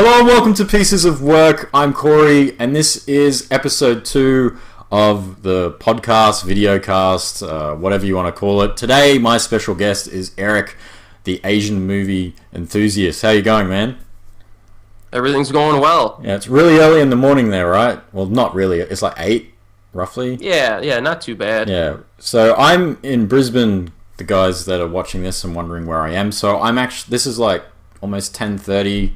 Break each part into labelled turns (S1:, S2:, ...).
S1: Hello and welcome to Pieces of Work. I'm Corey, and this is episode 2 of the podcast, videocast, whatever you want to call it. Today, my special guest is Erik, the Asian movie enthusiast. How you going, man?
S2: Everything's going well.
S1: Yeah, it's really early in the morning there, right? Well, not really. It's like 8, roughly.
S2: Yeah, not too bad.
S1: Yeah. So I'm in Brisbane. The guys that are watching this and wondering where I am. So I'm actually. This is like almost 10:30.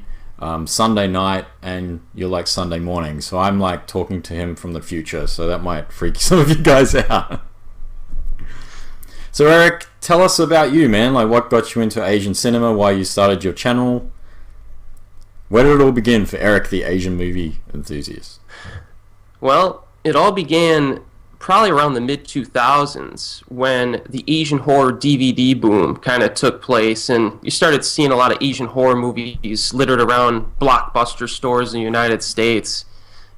S1: Sunday night, and you're like Sunday morning, so I'm like talking to him from the future, so that might freak some of you guys out. So Erik, tell us about you, man. Like, what got you into Asian cinema, why you started your channel? Where did it all begin for Erik, the Asian movie enthusiast?
S2: Well, it all began probably around the mid-2000s when the Asian horror DVD boom kind of took place, and you started seeing a lot of Asian horror movies littered around blockbuster stores in the United States.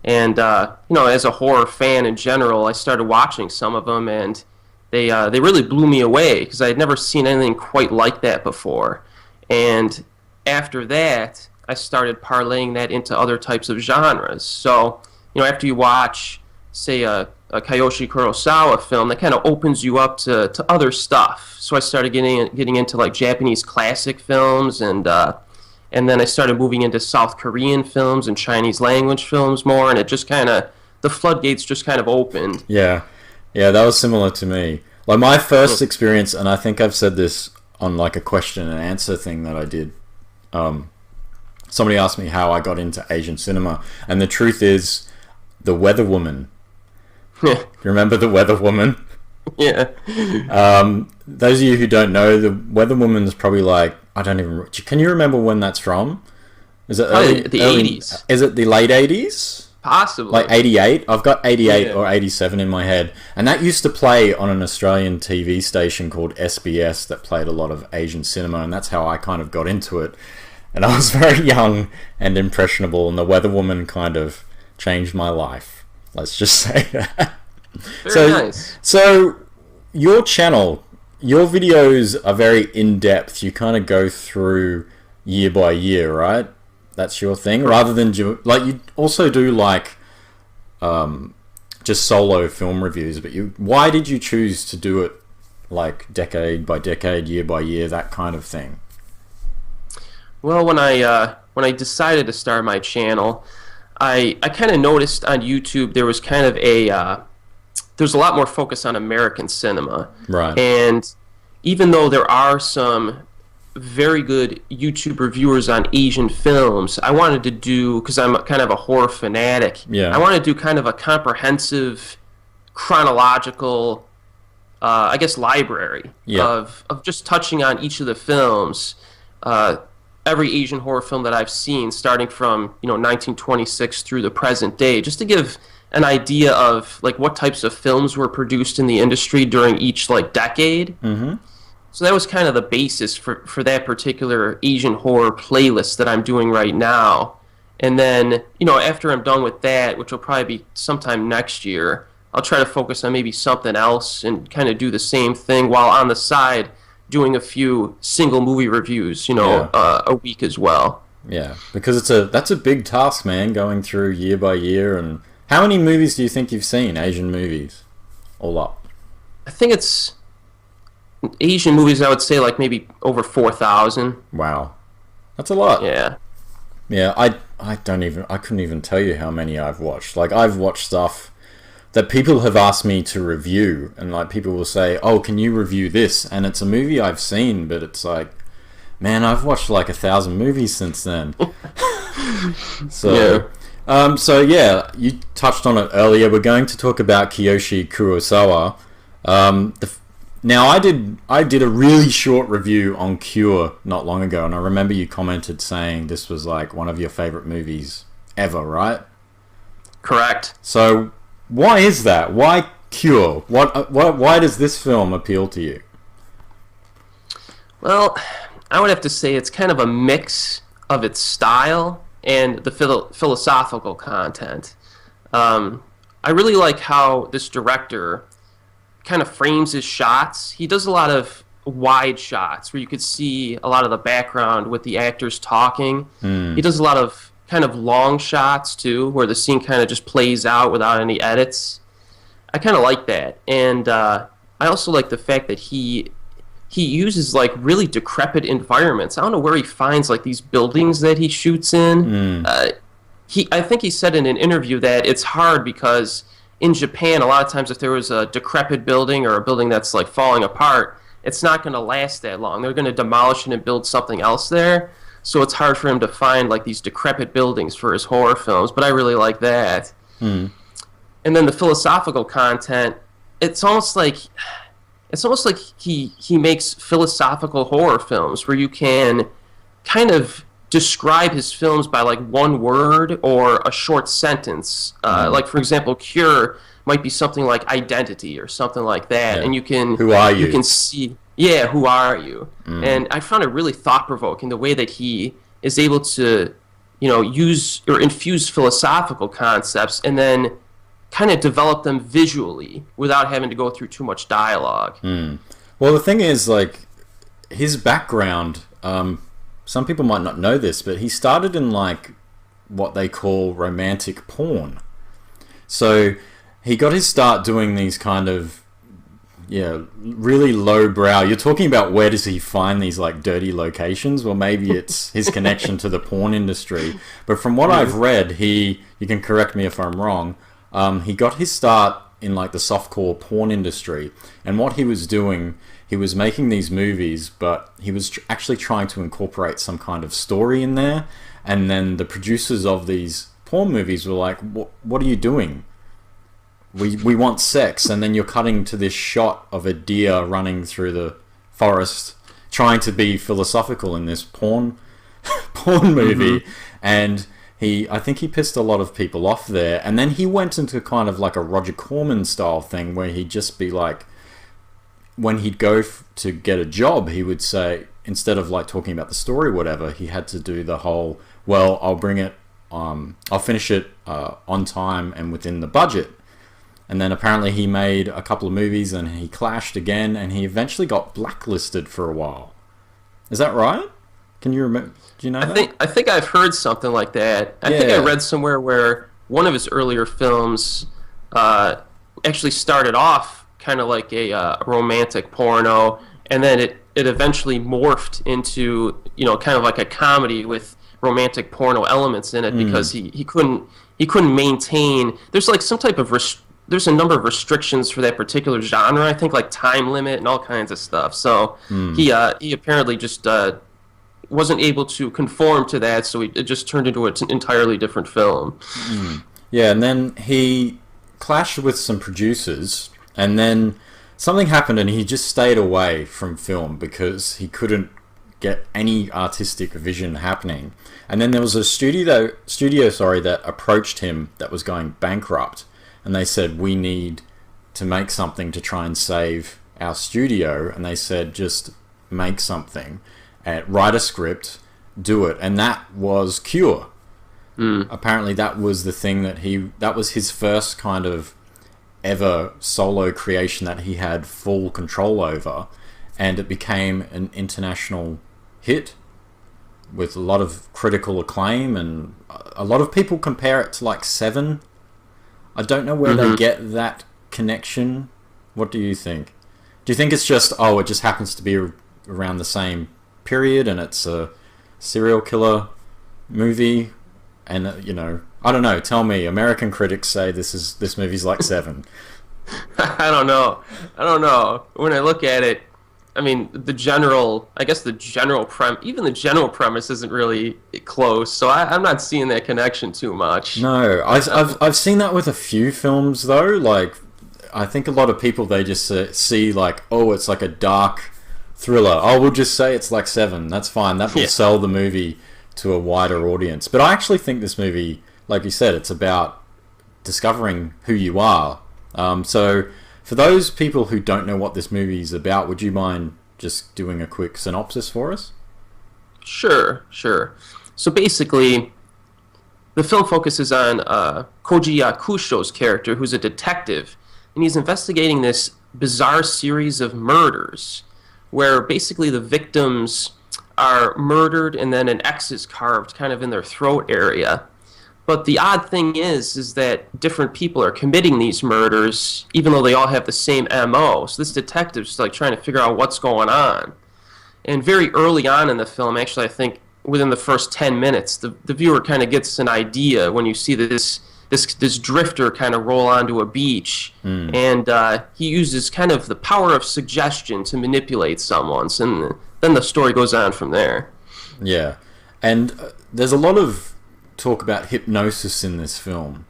S2: And as a horror fan in general, I started watching some of them, and they really blew me away because I had never seen anything quite like that before. And after that, I started parlaying that into other types of genres. So, after you watch, say, a Kiyoshi Kurosawa film, that kind of opens you up to other stuff. So I started getting into like Japanese classic films, and then I started moving into South Korean films and Chinese language films more, and it just the floodgates just kind of opened.
S1: Yeah, that was similar to me. Like, my first experience, and I think I've said this on like a question and answer thing that I did. Somebody asked me how I got into Asian cinema, and the truth is, The Weather Woman. You remember The Weather Woman?
S2: Yeah.
S1: Those of you who don't know, The Weather Woman is probably like, I don't even... Can you remember when that's from? Is it
S2: the 80s.
S1: Is it the late 80s?
S2: Possibly.
S1: Like 88? I've got 88 or 87 in my head. And that used to play on an Australian TV station called SBS that played a lot of Asian cinema, and that's how I kind of got into it. And I was very young and impressionable, and The Weather Woman kind of changed my life. Let's just say that.
S2: Very nice.
S1: So, your channel, your videos are very in-depth. You kind of go through year by year, right? That's your thing? Rather than... Like, you also do, like, just solo film reviews. But why did you choose to do it, like, decade by decade, year by year, that kind of thing?
S2: Well, when I decided to start my channel, I kind of noticed on YouTube there was kind of there's a lot more focus on American cinema.
S1: Right.
S2: And even though there are some very good YouTube reviewers on Asian films, I wanted to do, because I'm kind of a horror fanatic, I wanted to do kind of a comprehensive, chronological, library of just touching on each of the films. Every Asian horror film that I've seen, starting from 1926 through the present day, just to give an idea of like what types of films were produced in the industry during each like decade.
S1: Mm-hmm.
S2: So that was kind of the basis for that particular Asian horror playlist that I'm doing right now. And then after I'm done with that, which will probably be sometime next year, I'll try to focus on maybe something else and kind of do the same thing while on the side doing a few single movie reviews, a week as well.
S1: Yeah, because that's a big task, man, going through year by year. And how many movies do you think you've seen, Asian movies, all up?
S2: I think it's Asian movies, I would say like maybe over 4,000.
S1: Wow, that's a lot.
S2: Yeah.
S1: Yeah, I couldn't even tell you how many I've watched. Like, I've watched stuff that people have asked me to review, and like people will say, "Oh, can you review this?" And it's a movie I've seen, but it's like, man, I've watched like 1,000 movies since then. You touched on it earlier. We're going to talk about Kiyoshi Kurosawa. Now, I did a really short review on Cure not long ago, and I remember you commented saying this was like one of your favorite movies ever, right?
S2: Correct.
S1: So, why is that? Why Cure? Why does this film appeal to you?
S2: Well, I would have to say it's kind of a mix of its style and the philosophical content. I really like how this director kind of frames his shots. He does a lot of wide shots where you could see a lot of the background with the actors talking. He does a lot of kind of long shots too, where the scene kind of just plays out without any edits. I kind of like that, and I also like the fact that he uses like really decrepit environments. I don't know where he finds like these buildings that he shoots in. I think he said in an interview that it's hard because in Japan, a lot of times if there was a decrepit building or a building that's like falling apart, it's not going to last that long. They're going to demolish it and build something else there. So it's hard for him to find like these decrepit buildings for his horror films. But I really like that. And then the philosophical content, it's almost like he makes philosophical horror films where you can kind of describe his films by like one word or a short sentence. Like for example, Cure might be something like identity or something like that, and you can
S1: who are you?
S2: You can see who are you? And I found it really thought provoking the way that he is able to use or infuse philosophical concepts and then kind of develop them visually without having to go through too much dialogue.
S1: Well, the thing is, like, his background, some people might not know this, but he started in, like, what they call romantic porn. So he got his start doing these kind of, really lowbrow. You're talking about where does he find these, like, dirty locations? Well, maybe it's his connection to the porn industry. But from what I've read, you can correct me if I'm wrong, he got his start in like the softcore porn industry, and what he was doing, he was making these movies, but he was actually trying to incorporate some kind of story in there, and then the producers of these porn movies were like, what are you doing? We want sex, and then you're cutting to this shot of a deer running through the forest, trying to be philosophical in this porn movie, and I think he pissed a lot of people off there, and then he went into kind of like a Roger Corman style thing where he'd just be like, when he'd go to get a job, he would say, instead of like talking about the story or whatever, he had to do the whole, well, I'll finish it on time and within the budget. And then apparently he made a couple of movies and he clashed again, and he eventually got blacklisted for a while. Is that right? Can you remember? Do you know that?
S2: I think I've heard something like that. I think I read somewhere where one of his earlier films actually started off kind of like a romantic porno, and then it eventually morphed into kind of like a comedy with romantic porno elements in it because he couldn't maintain. There's like some type of there's a number of restrictions for that particular genre. I think like time limit and all kinds of stuff. So he apparently just wasn't able to conform to that, so it just turned into an entirely different film.
S1: Yeah, and then he clashed with some producers, and then something happened and he just stayed away from film because he couldn't get any artistic vision happening. And then there was a studio that approached him that was going bankrupt, and they said, we need to make something to try and save our studio, and they said, just make something. Write a script, do it, and that was Cure. Apparently that was the thing that was his first kind of ever solo creation that he had full control over, and it became an international hit with a lot of critical acclaim, and a lot of people compare it to like Seven. I don't know where they get that connection. What do you think? Do you think it's just, it just happens to be around the same period and it's a serial killer movie, and I don't know, tell me. American critics say this movie's like Seven.
S2: I don't know. When I look at it, I mean, even the general premise isn't really close, so I'm not seeing that connection too much.
S1: No, I've seen that with a few films though. Like, I think a lot of people, they just see like, it's like a dark thriller. We'll just say it's like Seven. That's fine. That will sell the movie to a wider audience. But I actually think this movie, like you said, it's about discovering who you are. So for those people who don't know what this movie is about, would you mind just doing a quick synopsis for us?
S2: Sure. So basically, the film focuses on Koji Yakusho's character, who's a detective, and he's investigating this bizarre series of murders where basically the victims are murdered and then an X is carved kind of in their throat area. But the odd thing is that different people are committing these murders, even though they all have the same MO. So this detective's like trying to figure out what's going on. And very early on in the film, actually, I think within the first 10 minutes, the viewer kind of gets an idea when you see this drifter kind of roll onto a beach, and he uses kind of the power of suggestion to manipulate someone, and then the story goes on from there.
S1: Yeah, and there's a lot of talk about hypnosis in this film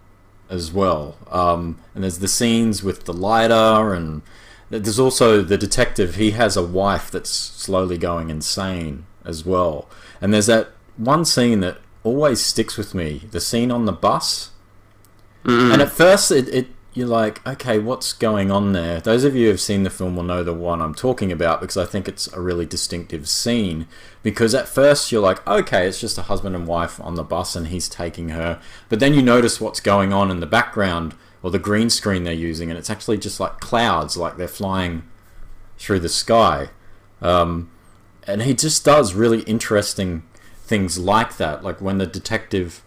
S1: as well, and there's the scenes with the lighter, and there's also the detective. He has a wife that's slowly going insane as well, and there's that one scene that always sticks with me, the scene on the bus. And at first, you're like, okay, what's going on there? Those of you who have seen the film will know the one I'm talking about, because I think it's a really distinctive scene. Because at first, you're like, okay, it's just a husband and wife on the bus and he's taking her. But then you notice what's going on in the background, or the green screen they're using, and it's actually just like clouds, like they're flying through the sky. And he just does really interesting things like that. Like when the detective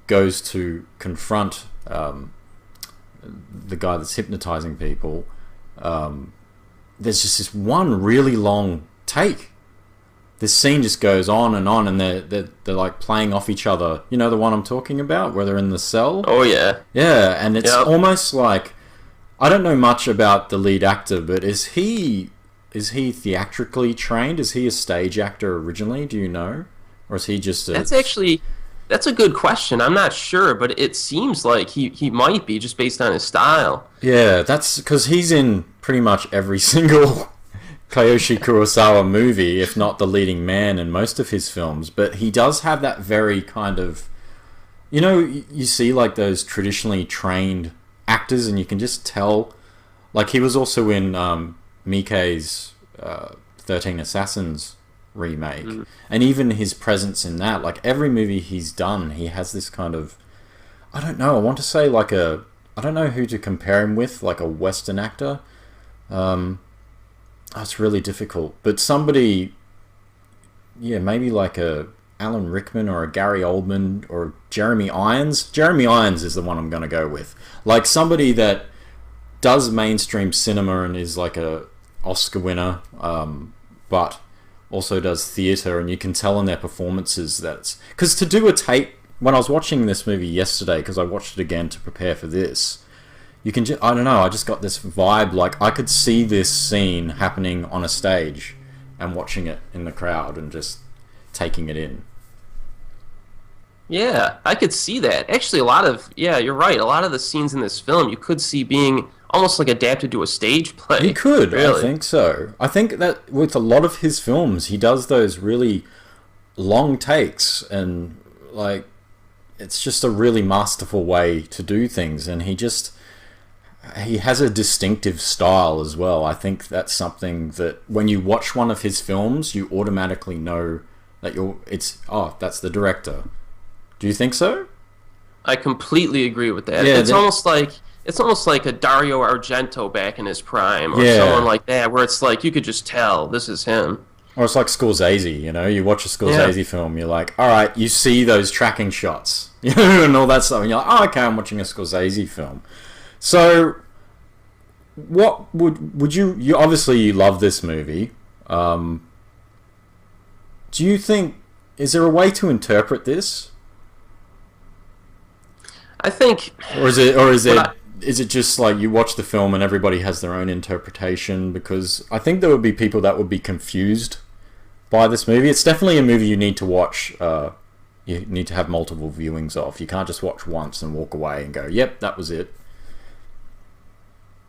S1: goes to confront the guy that's hypnotizing people, there's just this one really long take. This scene just goes on, and they're like playing off each other. You know the one I'm talking about, where they're in the cell?
S2: Oh, yeah.
S1: Yeah, and it's almost like... I don't know much about the lead actor, but is he theatrically trained? Is he a stage actor originally? Do you know? Or is he just a...
S2: That's a good question. I'm not sure, but it seems like he might be, just based on his style.
S1: Yeah, that's because he's in pretty much every single Kiyoshi Kurosawa movie, if not the leading man in most of his films. But he does have that very kind of... You know, you see like those traditionally trained actors, and you can just tell... Like, he was also in Miike's 13 Assassins remake, and even his presence in that, like every movie he's done, he has this kind of, I don't know, I want to say like I don't know who to compare him with, like a Western actor. It's really difficult, but somebody, maybe like a Alan Rickman or a Gary Oldman or Jeremy Irons. Jeremy Irons is the one I'm going to go with. Like somebody that does mainstream cinema and is like a Oscar winner, but also does theatre, and you can tell in their performances that's... Because to do a tape... When I was watching this movie yesterday, because I watched it again to prepare for this, you can just... I don't know, I just got this vibe, like I could see this scene happening on a stage and watching it in the crowd and just taking it in.
S2: Yeah, I could see that. Actually, you're right, a lot of the scenes in this film you could see being almost like adapted to a stage play.
S1: You could,
S2: really.
S1: I think so. I think that with a lot of his films, he does those really long takes, and like it's just a really masterful way to do things, and he has a distinctive style as well. I think that's something that when you watch one of his films, you automatically know that that's the director. Do you think so?
S2: I completely agree with that.
S1: Yeah,
S2: It's almost like a Dario Argento back in his prime, or someone like that, where it's like you could just tell this is him.
S1: Or it's like Scorsese, you know? You watch a Scorsese film, you're like, all right, you see those tracking shots, you know, and all that stuff, and you're like, oh, okay, I'm watching a Scorsese film. So, what would you obviously you love this movie. Do you think, is there a way to interpret this?
S2: I think...
S1: Or is it just like you watch the film and everybody has their own interpretation? Because I think there would be people that would be confused by this movie. It's definitely a movie you need to watch. You need to have multiple viewings of. You can't just watch once and walk away and go, yep, that was it.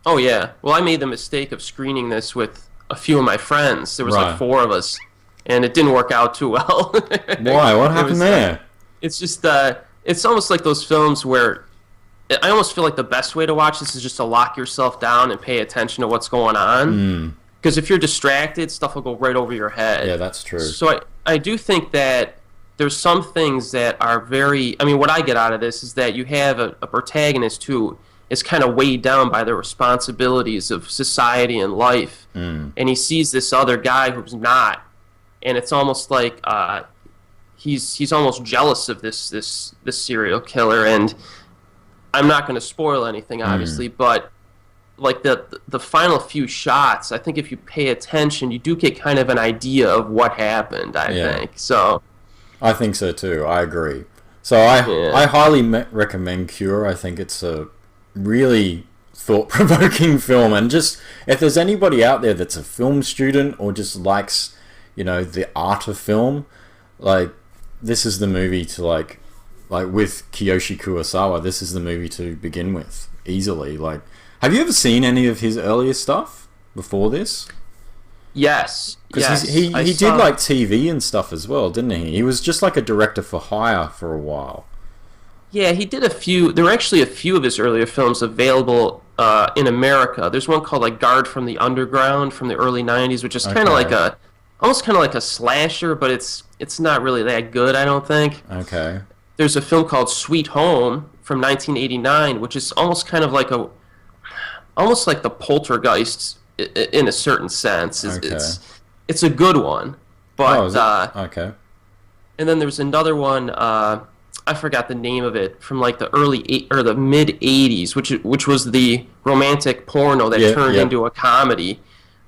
S2: Oh, yeah. Well, I made the mistake of screening this with a few of my friends. There was like 4 of us, and it didn't work out too well.
S1: Why? What happened there?
S2: It's just... it's almost like those films where I almost feel like the best way to watch this is just to lock yourself down and pay attention to what's going on. Because if you're distracted, stuff will go right over your head.
S1: Yeah, that's true.
S2: So I do think that there's some things that are very... I mean, what I get out of this is that you have a protagonist who is kind of weighed down by the responsibilities of society and life. And he sees this other guy who's not. and it's almost like he's almost jealous of this serial killer. And I'm not going to spoil anything, obviously, but like the final few shots, I think if you pay attention, you do get kind of an idea of what happened. I think so.
S1: I think so too. I agree. So I highly recommend Cure. I think it's a really thought-provoking film, and just if there's anybody out there that's a film student or just likes, you know, the art of film, like this is the movie to like with Kiyoshi Kurosawa. This is the movie to begin with easily. Like, have you ever seen any of his earlier stuff before this?
S2: Yes.
S1: Because he did like TV and stuff as well, didn't he? He was just like a director for hire for a while.
S2: Yeah, he did a few. There were actually a few of his earlier films available in America. There's one called like Guard from the Underground from the early '90s, which is kind of like almost kind of like a slasher, but it's not really that good, I don't think.
S1: Okay. There's
S2: a film called Sweet Home from 1989, which is almost kind of like almost like the Poltergeist in a certain sense. It's a good one, but
S1: okay.
S2: And then there's another one. I forgot the name of it, from like the the mid '80s, which was the romantic porno that turned into a comedy.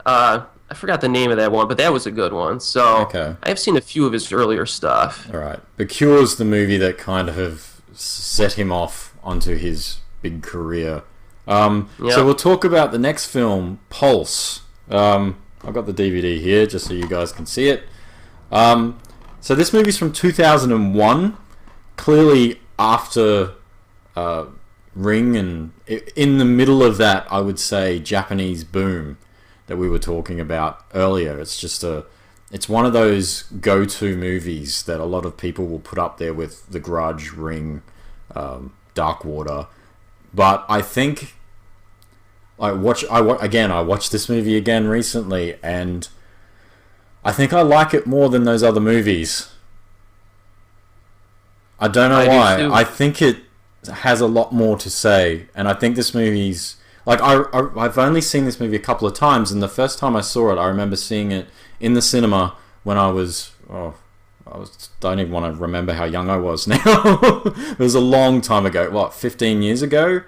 S2: I forgot the name of that one, but that was a good one. So I've seen a few of his earlier stuff.
S1: All right, The Cure's the movie that kind of set him off onto his big career. So we'll talk about the next film, Pulse. I've got the DVD here just so you guys can see it. So this movie's from 2001, clearly after Ring, and in the middle of that, I would say, Japanese boom that we were talking about earlier. It's one of those go-to movies that a lot of people will put up there with The Grudge, Ring, Dark Water. But I think I watched this movie again recently, and I think I like it more than those other movies. I don't know why. I think it has a lot more to say, and I think this movie's like I've only seen this movie a couple of times, and the first time I saw it, I remember seeing it in the cinema when I don't even want to remember how young I was now. It was a long time ago. What, 15 years ago?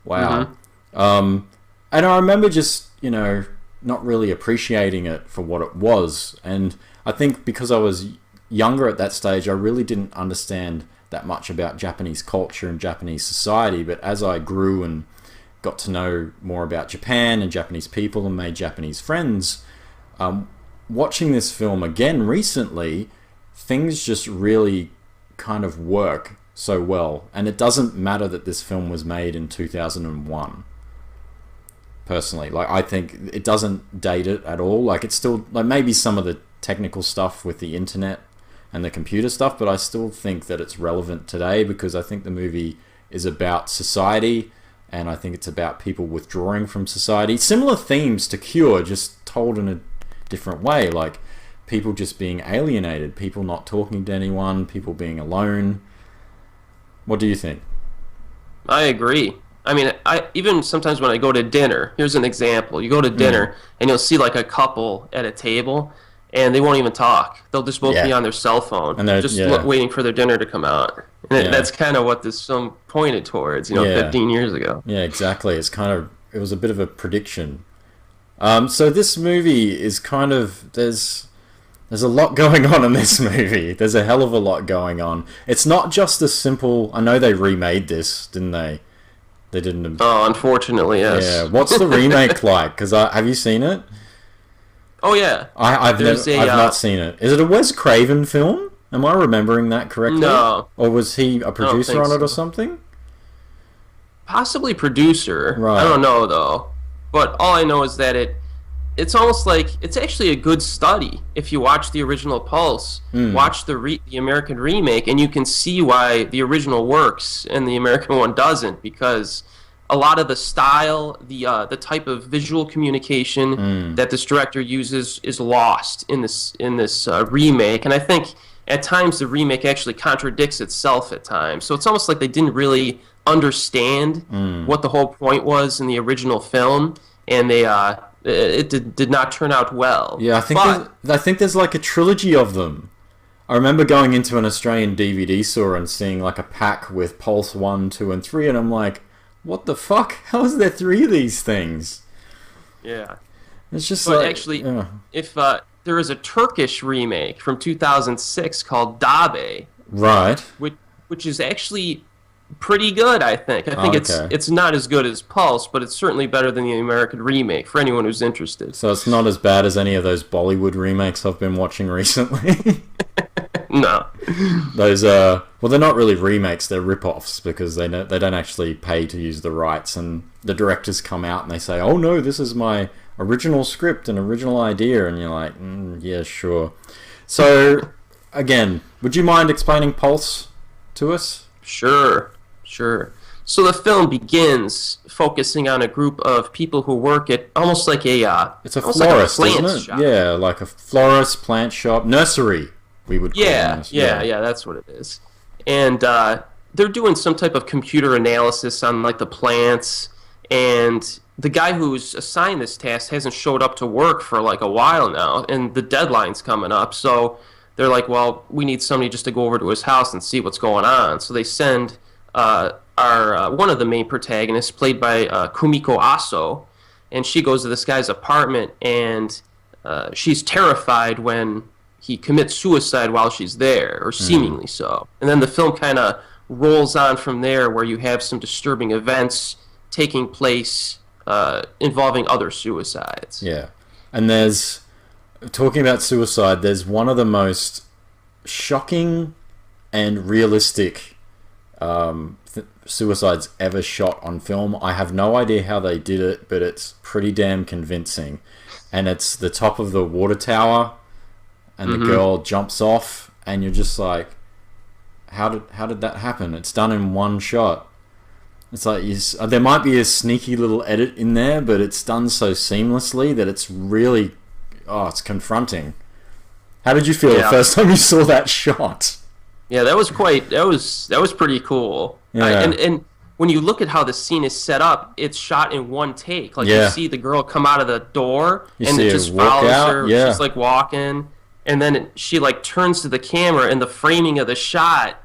S1: Wow. Mm-hmm. And I remember just, not really appreciating it for what it was. And I think because I was younger at that stage, I really didn't understand that much about Japanese culture and Japanese society. But as I grew and got to know more about Japan and Japanese people and made Japanese friends, watching this film again recently, things just really kind of work so well. And it doesn't matter that this film was made in 2001. Personally, like, I think it doesn't date it at all. Like, it's still, like, maybe some of the technical stuff with the internet and the computer stuff, but I still think that it's relevant today because I think the movie is about society, and I think it's about people withdrawing from society. Similar themes to Cure, just told in a different way, like people just being alienated, people not talking to anyone, people being alone. What do you think?
S2: I agree. I mean, even sometimes when I go to dinner, here's an example. You go to dinner and you'll see like a couple at a table and they won't even talk. They'll just both be on their cell phone, and they're just waiting for their dinner to come out. And that's kind of what this film pointed towards, 15 years ago. Yeah,
S1: exactly. It was a bit of a prediction. So this movie is kind of, there's a lot going on in this movie. There's a hell of a lot going on. It's not just a simple, I know they remade this, didn't they? They didn't.
S2: Oh, unfortunately, yes.
S1: Yeah. What's the remake like? Because have you seen it?
S2: Oh yeah.
S1: I've not seen it. Is it a Wes Craven film? Am I remembering that correctly?
S2: No.
S1: Or was he a producer on it or something?
S2: Possibly producer.
S1: Right.
S2: I don't know though. But all I know is that it's almost like it's actually a good study. If you watch the original Pulse, watch the American remake, and you can see why the original works and the American one doesn't, because a lot of the style, the type of visual communication that this director uses is lost in this remake. And I think at times the remake actually contradicts itself at times. So it's almost like they didn't really understand what the whole point was in the original film, and they did not turn out well.
S1: Yeah, I think there's like a trilogy of them. I remember going into an Australian DVD store and seeing like a pack with Pulse 1, 2, and 3, and I'm like, what the fuck? How is there 3 of these things?
S2: Yeah.
S1: It's just
S2: but
S1: like...
S2: actually, if there is a Turkish remake from 2006 called Dabe.
S1: Right.
S2: Which is actually pretty good, I think. I think it's not as good as Pulse, but it's certainly better than the American remake for anyone who's interested.
S1: So it's not as bad as any of those Bollywood remakes I've been watching recently?
S2: No.
S1: Those well, they're not really remakes, they're rip-offs, because they don't actually pay to use the rights, and the directors come out and they say, oh no, this is my original script and original idea, and you're like, yeah, sure. So, again, would you mind explaining Pulse to us?
S2: Sure. So the film begins focusing on a group of people who work at almost like
S1: it's a florist,
S2: like a
S1: isn't it?
S2: shop.
S1: Yeah, like a florist, plant shop, nursery, we would call it.
S2: Yeah, that's what it is. And they're doing some type of computer analysis on like the plants, and the guy who's assigned this task hasn't showed up to work for like a while now, and the deadline's coming up, so they're like, well, we need somebody just to go over to his house and see what's going on. So they send our one of the main protagonists, played by Kumiko Aso, and she goes to this guy's apartment, and she's terrified when he commits suicide while she's there, or seemingly so. And then the film kind of rolls on from there, where you have some disturbing events taking place involving other suicides.
S1: Yeah. And there's, talking about suicide, there's one of the most shocking and realistic suicides ever shot on film. I have no idea how they did it, but it's pretty damn convincing. And it's the top of the water tower, and the girl jumps off, and you're just like, how did that happen? It's done in one shot. It's like, there might be a sneaky little edit in there, but it's done so seamlessly that it's really, it's confronting. How did you feel the first time you saw that shot?
S2: Yeah, that was pretty cool.
S1: Yeah.
S2: And when you look at how the scene is set up, it's shot in one take. Like, you see the girl come out of the door, and it just follows her.
S1: Yeah.
S2: She's like walking, and then she like turns to the camera, and the framing of the shot,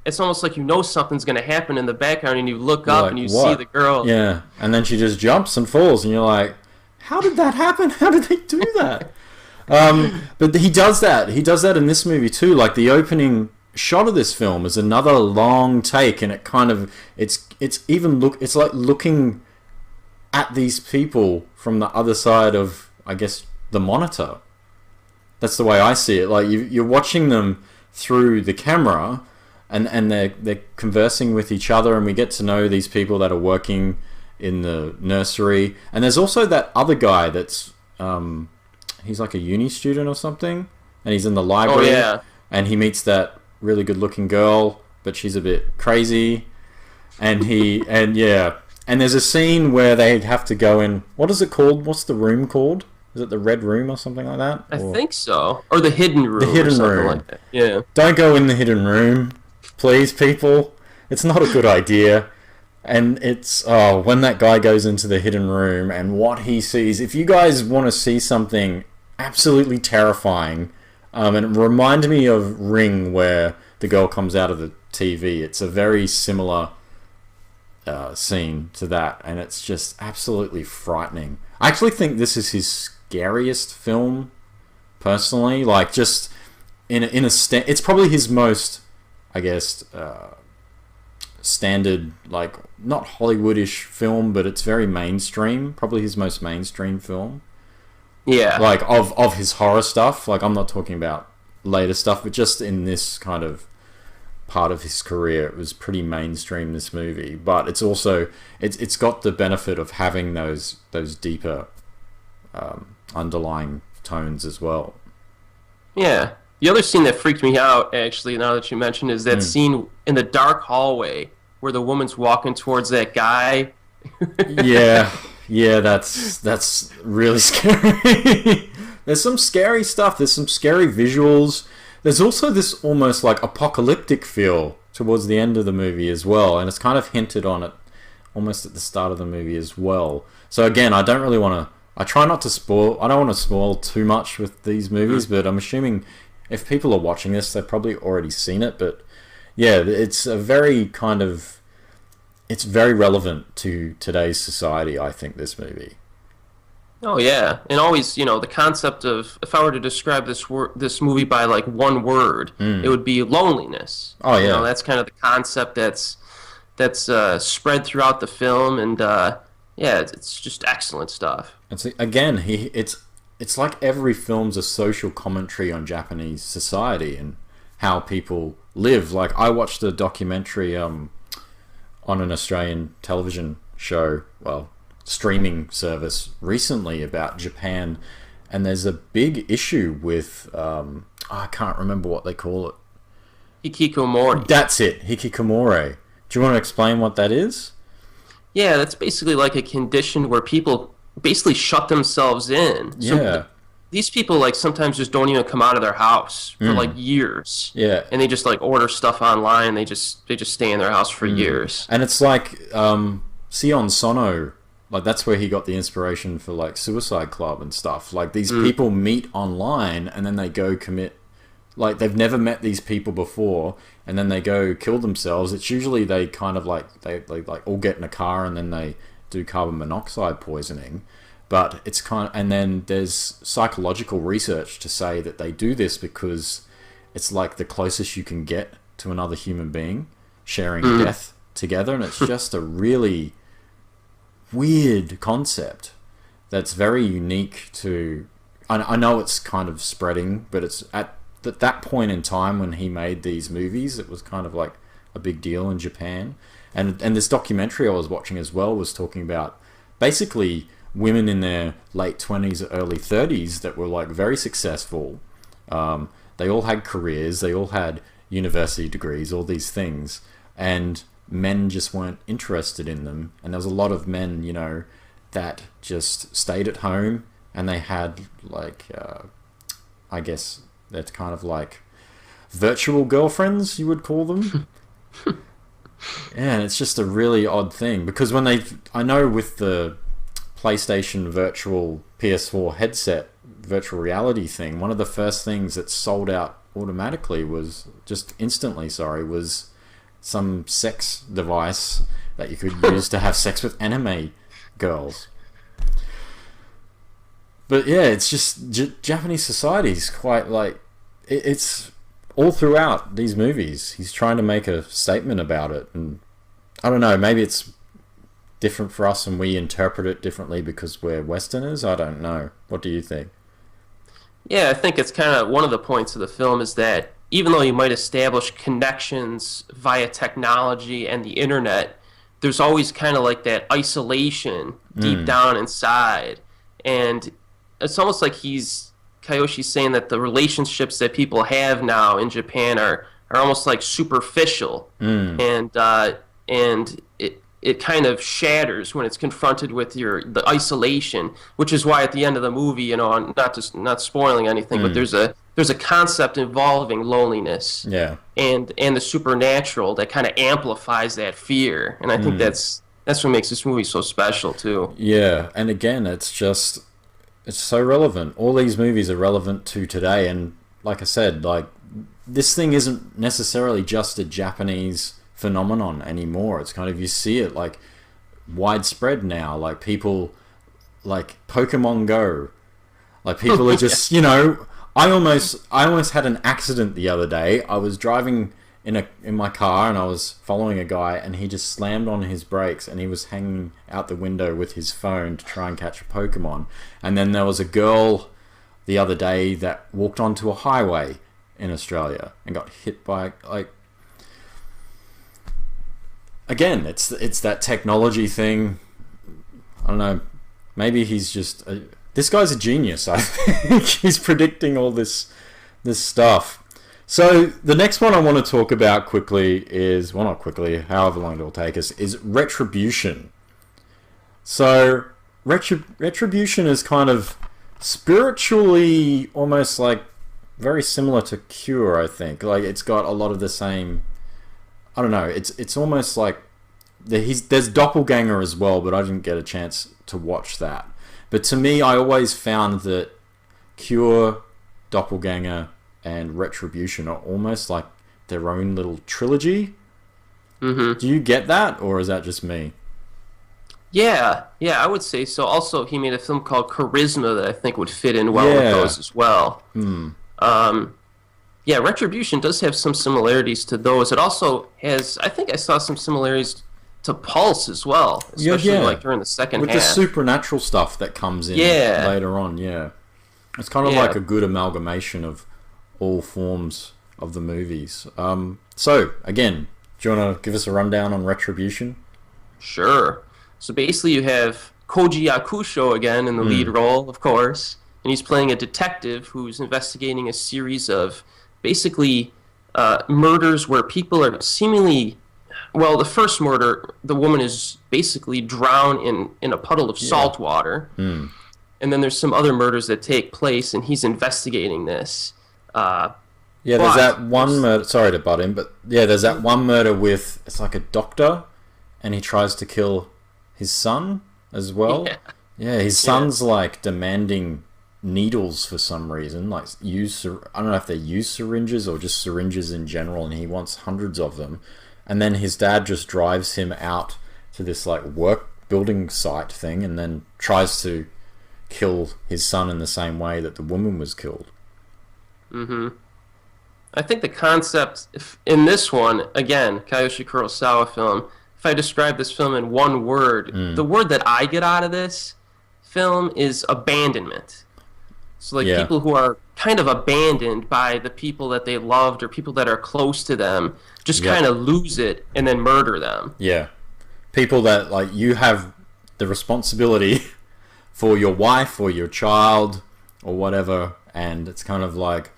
S2: it's almost like you know something's going to happen in the background, and you look up and you see the girl.
S1: Yeah, and then she just jumps and falls, and you're like, how did that happen? How did they do that? But he does that. He does that in this movie too. Like, the opening shot of this film is another long take, and it kind of it's like looking at these people from the other side of, I guess, the monitor. That's the way I see it. Like, you're watching them through the camera, and they're conversing with each other, and we get to know these people that are working in the nursery. And there's also that other guy that's he's like a uni student or something, and he's in the library.
S2: Oh, yeah.
S1: And he meets that really good looking girl, but she's a bit crazy. And and there's a scene where they have to go in, what is it called? What's the room called? Is it the Red Room or something like that?
S2: I think so. Or the Hidden Room.
S1: The Hidden Room.
S2: Like that. Yeah.
S1: Don't go in the Hidden Room, please, people. It's not a good idea. And it's, when that guy goes into the Hidden Room and what he sees, if you guys want to see something absolutely terrifying, and it reminded me of Ring, where the girl comes out of the TV. It's a very similar scene to that, and it's just absolutely frightening. I actually think this is his scariest film, personally. Like, just it's probably his most, I guess, standard, like, not Hollywoodish film, but it's very mainstream. Probably his most mainstream film.
S2: Yeah.
S1: Like, of his horror stuff. Like, I'm not talking about later stuff, but just in this kind of part of his career, it was pretty mainstream, this movie. But it's also, it's got the benefit of having those deeper underlying tones as well.
S2: Yeah. The other scene that freaked me out, actually, now that you mentioned, is that scene in the dark hallway where the woman's walking towards that guy. Yeah, that's really scary. There's some scary stuff. There's some scary visuals. There's also this almost like apocalyptic feel towards the end of the movie as well, and it's kind of hinted on it almost at the start of the movie as well. So again, I don't really want to
S1: I try not to spoil. I don't want to spoil too much with these movies, but I'm assuming if people are watching this, they've probably already seen it. But yeah, it's a very kind of, it's very relevant to today's society, I think, this movie.
S2: Oh yeah, and always, the concept of, if I were to describe this movie by like one word, it would be loneliness.
S1: Oh yeah,
S2: that's kind of the concept that's spread throughout the film, and yeah, it's just excellent stuff.
S1: It's again, it's like every film's a social commentary on Japanese society and how people live. Like I watched a documentary on an Australian television show, well, streaming service recently about Japan, and there's a big issue with I can't remember what they call it.
S2: Hikikomori.
S1: That's it, hikikomori. Do you want to explain what that is?
S2: Yeah, that's basically like a condition where people basically shut themselves in. So
S1: Yeah.
S2: these people like sometimes just don't even come out of their house for like years.
S1: Yeah.
S2: And they just like order stuff online. They just stay in their house for years.
S1: And it's like Sion Sono, like that's where he got the inspiration for like Suicide Club and stuff. Like these people meet online and then they go commit, like they've never met these people before, and then they go kill themselves. It's usually they kind of like they like all get in a car and then they do carbon monoxide poisoning. But it's kind of, and then there's psychological research to say that they do this because it's like the closest you can get to another human being, sharing death together, and it's just a really weird concept that's very unique to. I know it's kind of spreading, but it's at that point in time when he made these movies, it was kind of like a big deal in Japan. And this documentary I was watching as well was talking about basically women in their late 20s, early 30s that were like very successful. They all had careers, they all had university degrees, all these things, and men just weren't interested in them. And there was a lot of men, that just stayed at home, and they had like, I guess that's kind of like virtual girlfriends, you would call them. Yeah, and it's just a really odd thing because when I know with the PlayStation virtual PS4 headset virtual reality thing, one of the first things that sold out automatically was just instantly, was some sex device that you could use to have sex with anime girls. But yeah, it's just Japanese society is quite like it's all throughout these movies. He's trying to make a statement about it, and I don't know, maybe it's different for us and we interpret it differently because we're Westerners. I don't know. What do you think?
S2: Yeah, I think it's kind of one of the points of the film is that even though you might establish connections via technology and the internet, there's always kind of like that isolation deep down inside. And it's almost like Kiyoshi's saying that the relationships that people have now in Japan are almost like superficial. And it kind of shatters when it's confronted with the isolation, which is why at the end of the movie, I'm not spoiling anything, but there's a concept involving loneliness, and the supernatural that kind of amplifies that fear, and I think that's what makes this movie so special too.
S1: Yeah, and again, it's so relevant. All these movies are relevant to today, and like I said, like this thing isn't necessarily just a Japanese phenomenon anymore. It's kind of, you see it like widespread now, like people like Pokemon Go, like people are just I almost had an accident the other day. I was driving in my car and I was following a guy and he just slammed on his brakes and he was hanging out the window with his phone to try and catch a Pokemon. And then there was a girl the other day that walked onto a highway in Australia and got hit by like. Again, it's that technology thing. I don't know. Maybe he's just this guy's a genius. I think he's predicting all this stuff. So the next one I want to talk about quickly is, well, not quickly, however long it'll take us, is Retribution. So Retribution is kind of spiritually almost like very similar to Cure, I think. Like it's got a lot of the same. I don't know. It's almost like there's Doppelganger as well, but I didn't get a chance to watch that. But to me, I always found that Cure, Doppelganger, and Retribution are almost like their own little trilogy.
S2: Mm-hmm.
S1: Do you get that, or is that just me?
S2: Yeah, I would say so. Also, he made a film called Charisma that I think would fit in well with those as well. Yeah, Retribution does have some similarities to those. It also has, I think I saw some similarities to Pulse as well, especially like during the second
S1: with
S2: half.
S1: the supernatural stuff that comes in later on. Yeah, it's kind of like a good amalgamation of all forms of the movies. So again, do you want to give us a rundown on Retribution?
S2: Sure. So basically, you have Koji Yakusho again in the lead role, of course, and he's playing a detective who's investigating a series of basically murders where people are seemingly, well, the first murder, the woman is basically drowned in a puddle of salt water, and then there's some other murders that take place, and he's investigating this.
S1: There's that one murder, sorry to butt in, but there's that one murder with, it's like a doctor, and he tries to kill his son as well. His son's like demanding needles for some reason, like I don't know if they use syringes or just syringes in general, and he wants hundreds of them. And then his dad just drives him out to this like work building site thing, and then tries to kill his son in the same way that the woman was killed.
S2: I think the concept in this one, again, Kiyoshi Kurosawa film, if I describe this film in one word, the word that I get out of this film is abandonment. So like people who are kind of abandoned by the people that they loved or people that are close to them, just kind of lose it and then murder them. Yeah.
S1: People that like you have the responsibility for your wife or your child or whatever, and it's kind of like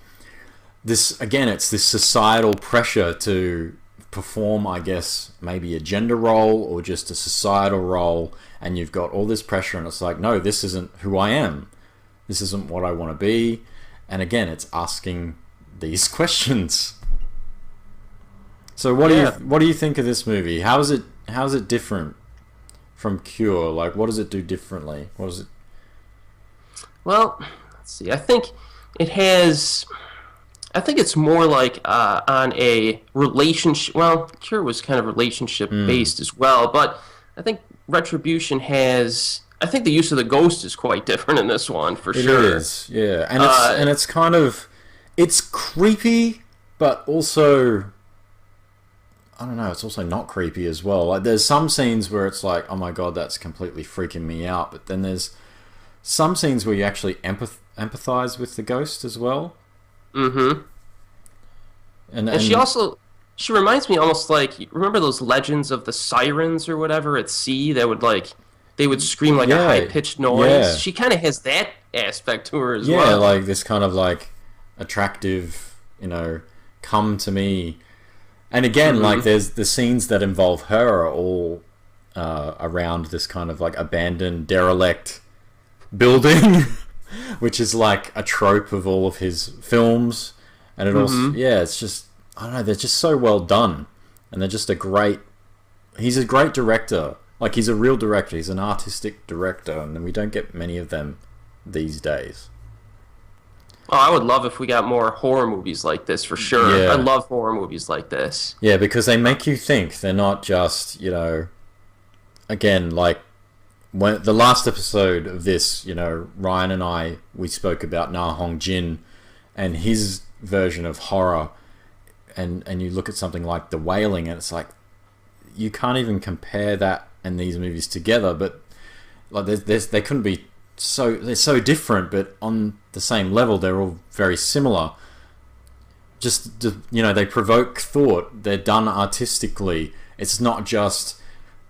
S1: this, again, it's this societal pressure to perform, I guess, maybe a gender role or just a societal role, and you've got all this pressure, and it's like, no, this isn't who I am. This isn't what I want to be. And again, it's asking these questions. So what do you think of this movie? How is it different from Cure? Like, what does it do differently? What is it?
S2: Well, let's see. I think it's more like on a relationship. Well, Cure was kind of relationship based as well, but I think Retribution has. I think the use of the ghost is quite different in this one, for sure.
S1: It is, yeah, and it's kind of, it's creepy, but also, I don't know, it's also not creepy as well. Like, there's some scenes where it's like, oh my god, that's completely freaking me out, but then there's some scenes where you actually empathize with the ghost as well.
S2: And she reminds me almost like, remember those legends of the sirens or whatever at sea that would like, they would scream like a high-pitched noise. Yeah. She kind of has that aspect to her as well. Yeah,
S1: like this kind of like attractive, come to me. And again, like there's the scenes that involve her are all around this kind of like abandoned, derelict building, which is like a trope of all of his films. And it also, it's just, I don't know, they're just so well done. And they're just he's a great director. Like, he's a real director. He's an artistic director, and we don't get many of them these days.
S2: Oh, I would love if we got more horror movies like this, for sure. Yeah. I love horror movies like this.
S1: Yeah, because they make you think. They're not just, again, like, when the last episode of this, Ryan and I, we spoke about Na Hong Jin and his version of horror, and you look at something like The Wailing, and it's like, you can't even compare that and these movies together, but like they couldn't be they're so different, but on the same level they're all very similar. Just they provoke thought. They're done artistically. It's not just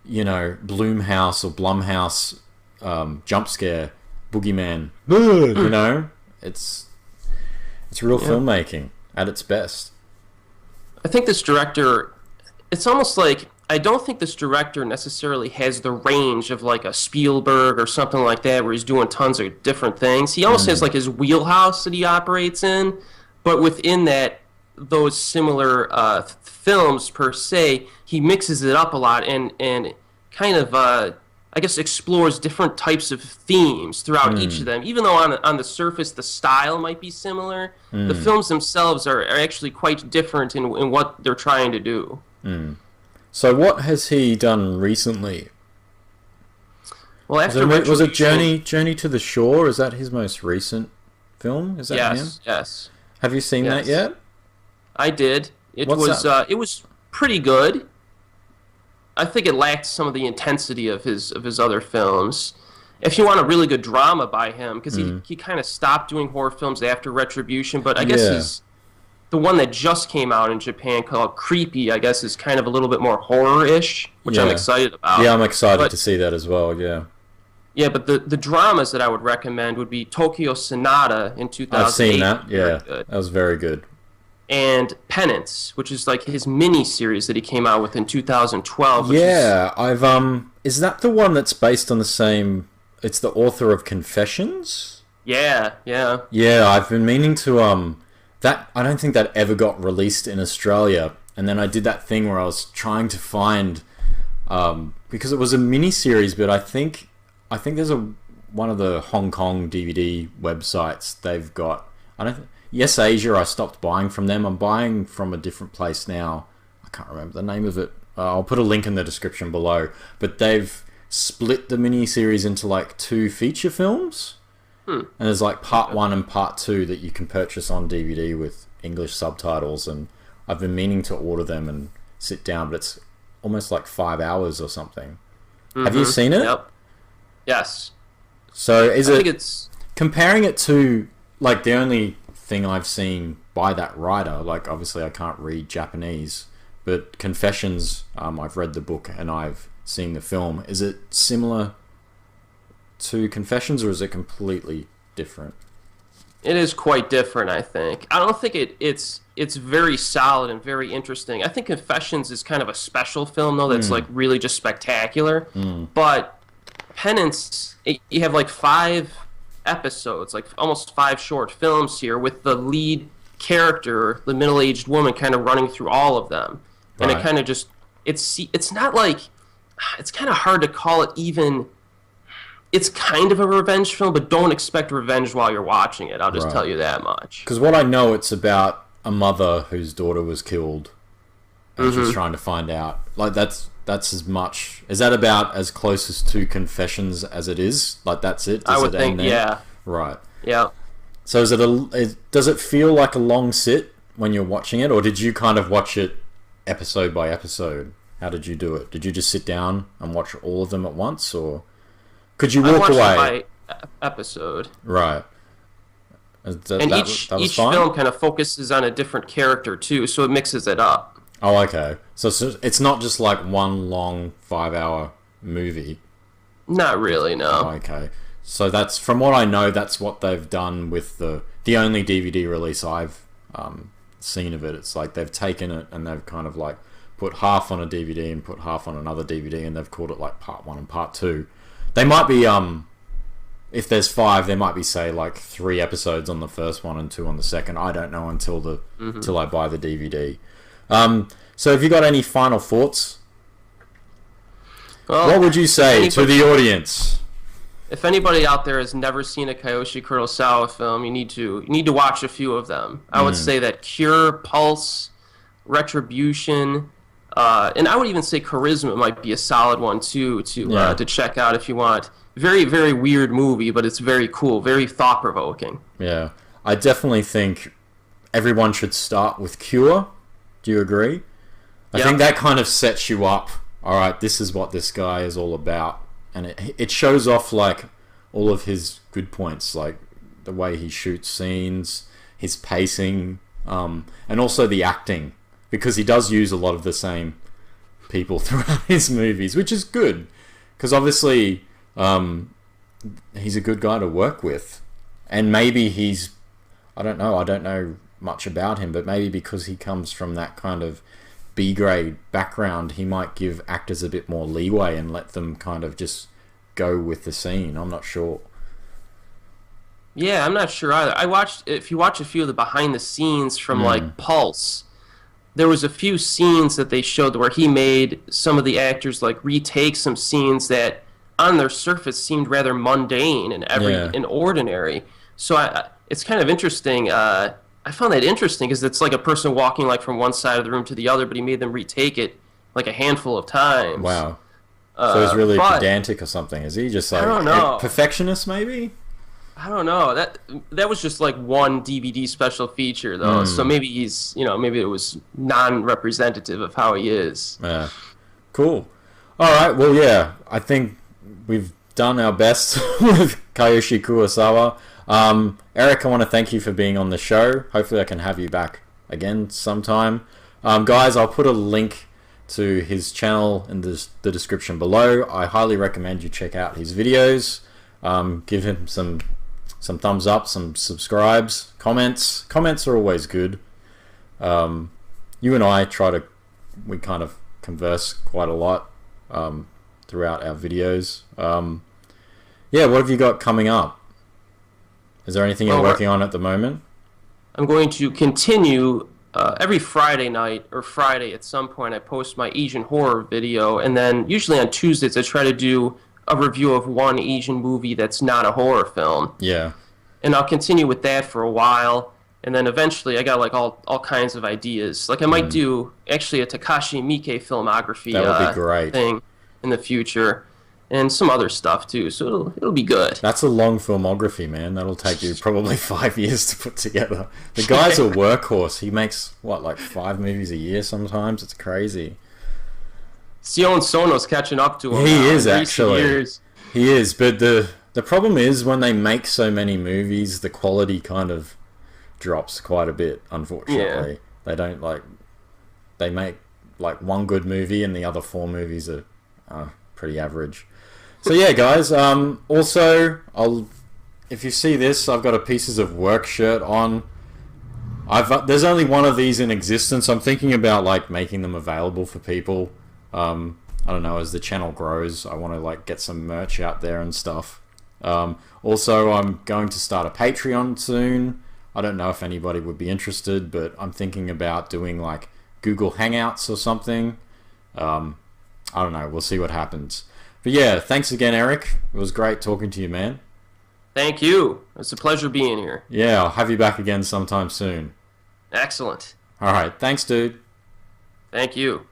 S1: Blumhouse or Blumhouse jump scare boogeyman. It's real filmmaking at its best.
S2: I think this director, it's almost like, I don't think this director necessarily has the range of like a Spielberg or something like that where he's doing tons of different things. He almost has like his wheelhouse that he operates in, but within that, those similar films per se, he mixes it up a lot and kind of, I I guess, explores different types of themes throughout each of them. Even though on the surface the style might be similar, the films themselves are actually quite different in what they're trying to do.
S1: So what has he done recently?
S2: Well, after
S1: was it Journey to the Shore? Is that his most recent film? Is that him?
S2: Yes.
S1: Have you seen that yet?
S2: I did. It was pretty good. I think it lacked some of the intensity of his other films. If you want a really good drama by him, because he kind of stopped doing horror films after Retribution, but I guess the one that just came out in Japan called Creepy, I guess, is kind of a little bit more horror-ish, which I'm excited about.
S1: Yeah, I'm excited to see that as well, yeah.
S2: Yeah, but the dramas that I would recommend would be Tokyo Sonata in 2008.
S1: I've seen that, yeah. That was very good.
S2: And Penance, which is like his mini-series that he came out with in 2012.
S1: Is that the one that's based on the same... It's the author of Confessions?
S2: Yeah.
S1: Yeah, I've been meaning to... I don't think that ever got released in Australia. And then I did that thing where I was trying to find... because it was a mini-series, but I think there's one of the Hong Kong DVD websites they've got... Yes Asia, I stopped buying from them. I'm buying from a different place now. I can't remember the name of it. I'll put a link in the description below. But they've split the mini-series into like 2 feature films. And there's like part 1 and part 2 that you can purchase on DVD with English subtitles. And I've been meaning to order them and sit down, but it's almost like 5 hours or something. Have you seen it?
S2: Yep. Yes.
S1: So
S2: I think it's...
S1: Comparing it to like the only... thing I've seen by that writer, like obviously I can't read Japanese, but Confessions, I've read the book and I've seen the film. Is it similar to Confessions or is it completely different?
S2: It is quite different, I think. I don't think it's very solid and very interesting. I think Confessions is kind of a special film though that's like really just spectacular. But Penance, you have like 5 episodes, like almost 5 short films here with the lead character, the middle-aged woman, kind of running through all of them. And it kind of just it's not like, it's kind of hard to call it even. It's kind of a revenge film, but don't expect revenge while you're watching it. I'll just tell you that much.
S1: Because what I know, it's about a mother whose daughter was killed and she's trying to find out. Like that's as much... Is that about as close as to Confessions as it is? Like that's it?
S2: I would think, yeah.
S1: Right.
S2: Yeah.
S1: So does it feel like a long sit when you're watching it, or did you kind of watch it episode by episode? How did you do it? Did you just sit down and watch all of them at once, or could you walk away?
S2: I watched it by episode.
S1: Right.
S2: And each film kind of focuses on a different character too, so it mixes it up.
S1: Oh, okay. So it's not just like one long 5-hour movie.
S2: Not really, no.
S1: Oh, okay. So that's, from what I know, that's what they've done with the only DVD release I've seen of it. It's like they've taken it and they've kind of like put half on a DVD and put half on another DVD, and they've called it like part 1 and part 2. They might be if there's 5, there might be, say, like 3 episodes on the first one and 2 on the second. I don't know until I buy the DVD. So have you got any final thoughts? Well, what would you say to the audience?
S2: If anybody out there has never seen a Kiyoshi Kurosawa film, you need to watch a few of them. I would say that Cure, Pulse, Retribution, and I would even say Charisma might be a solid one too to check out if you want. Very, very weird movie, but it's very cool, very thought-provoking. Yeah,
S1: I definitely think everyone should start with Cure. Do you agree? I think that kind of sets you up. All right, this is what this guy is all about. And it shows off like all of his good points, like the way he shoots scenes, his pacing, and also the acting, because he does use a lot of the same people throughout his movies, which is good, because obviously he's a good guy to work with. And maybe I don't know much about him, but maybe because he comes from that kind of B-grade background, he might give actors a bit more leeway and let them kind of just go with the scene. I'm not sure.
S2: Yeah, I'm not sure either. If you watch a few of the behind the scenes from like Pulse, there was a few scenes that they showed where he made some of the actors like retake some scenes that on their surface seemed rather mundane and ordinary. So it's kind of interesting. I found that interesting because it's like a person walking like from one side of the room to the other, but he made them retake it like a handful of times.
S1: Wow. So he's really pedantic or something, is he? Just like
S2: I don't know.
S1: Perfectionist, maybe?
S2: I don't know. That was just like one DVD special feature, though. So maybe maybe it was non-representative of how he is.
S1: Yeah. Cool. All right. Well, yeah. I think we've done our best with Kiyoshi Kurosawa. Erik, I want to thank you for being on the show. Hopefully I can have you back again sometime. Guys, I'll put a link to his channel in the description below. I highly recommend you check out his videos. Give him some thumbs up, some subscribes, comments. Comments are always good. You and I we kind of converse quite a lot throughout our videos. Yeah, what have you got coming up? Is there anything you're working on at the moment?
S2: I'm going to continue every Friday night or Friday at some point. I post my Asian horror video, and then usually on Tuesdays I try to do a review of one Asian movie that's not a horror film.
S1: Yeah.
S2: And I'll continue with that for a while, and then eventually I got like all kinds of ideas. Like I might do actually a Takashi Miike filmography
S1: that would be great.
S2: Thing in the future. And some other stuff too, so it'll be good.
S1: That's a long filmography, man. That'll take you probably 5 years to put together. The guy's a workhorse. He makes like 5 movies a year sometimes. It's crazy.
S2: Sion Sono's catching up to him.
S1: He is actually. He is, but the problem is when they make so many movies, the quality kind of drops quite a bit. Unfortunately, they don't they make like one good movie and the other 4 movies are pretty average. So yeah, guys. Also, if you see this, I've got a Pieces of Work shirt on. There's only one of these in existence. I'm thinking about like making them available for people. I don't know, as the channel grows, I want to like get some merch out there and stuff. Also, I'm going to start a Patreon soon. I don't know if anybody would be interested, but I'm thinking about doing like Google Hangouts or something. I don't know. We'll see what happens. But yeah, thanks again, Erik. It was great talking to you, man.
S2: Thank you. It's a pleasure being here.
S1: Yeah, I'll have you back again sometime soon.
S2: Excellent.
S1: All right. Thanks, dude.
S2: Thank you.